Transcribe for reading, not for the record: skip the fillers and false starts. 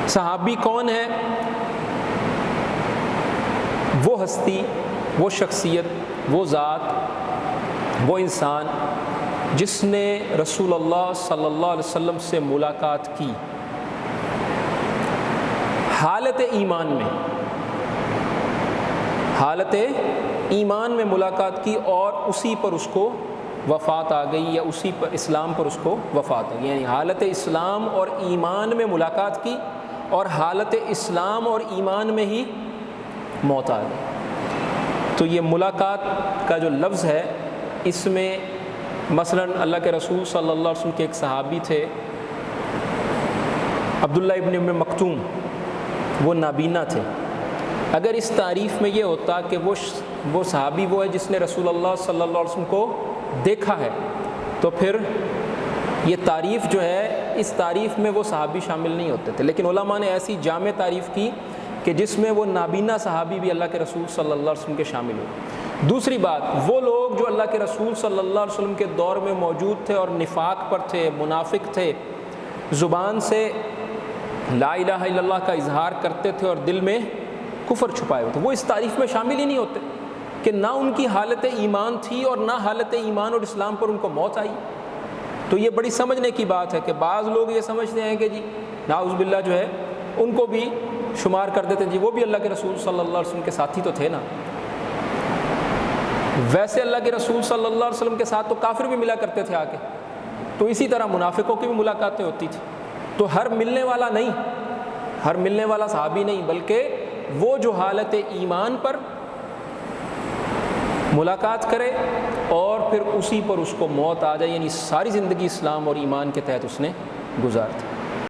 صحابی کون ہے؟ وہ ہستی، وہ شخصیت، وہ ذات، وہ انسان جس نے رسول اللہ صلی اللہ علیہ وسلم سے ملاقات کی حالت ایمان میں، حالت ایمان میں ملاقات کی، اور اسی پر اس کو وفات آ گئی، یا اسی پر اسلام پر اس کو وفات آ گئی، یعنی حالت اسلام اور ایمان میں ملاقات کی اور حالت اسلام اور ایمان میں ہی موت آ گئی۔ تو یہ ملاقات کا جو لفظ ہے اس میں مثلا اللہ کے رسول صلی اللہ علیہ وسلم کے ایک صحابی تھے عبداللہ ابن ام مکتوم، وہ نابینا تھے۔ اگر اس تعریف میں یہ ہوتا کہ وہ صحابی وہ ہے جس نے رسول اللہ صلی اللہ علیہ وسلم کو دیکھا ہے، تو پھر یہ تعریف جو ہے اس تعریف میں وہ صحابی شامل نہیں ہوتے تھے، لیکن علماء نے ایسی جامع تعریف کی کہ جس میں وہ نابینا صحابی بھی اللہ کے رسول صلی اللہ علیہ وسلم کے شامل ہوئے۔ دوسری بات، وہ لوگ جو اللہ کے رسول صلی اللہ علیہ وسلم کے دور میں موجود تھے اور نفاق پر تھے، منافق تھے، زبان سے لا الہ الا اللہ کا اظہار کرتے تھے اور دل میں کفر چھپائے ہوئے تھے، وہ اس تعریف میں شامل ہی نہیں ہوتے کہ نہ ان کی حالت ایمان تھی اور نہ حالت ایمان اور اسلام پر ان کو موت آئی۔ تو یہ بڑی سمجھنے کی بات ہے کہ بعض لوگ یہ سمجھتے ہیں کہ جی نعوذ باللہ جو ہے ان کو بھی شمار کر دیتے ہیں، جی وہ بھی اللہ کے رسول صلی اللہ علیہ وسلم کے ساتھی تو تھے نا۔ ویسے اللہ کے رسول صلی اللہ علیہ وسلم کے ساتھ تو کافر بھی ملا کرتے تھے آ کے، تو اسی طرح منافقوں کی بھی ملاقاتیں ہوتی تھیں۔ تو ہر ملنے والا نہیں، ہر ملنے والا صحابی نہیں، بلکہ وہ جو حالت ایمان پر ملاقات کرے اور پھر اسی پر اس کو موت آ جائے، یعنی ساری زندگی اسلام اور ایمان کے تحت اس نے گزار دی۔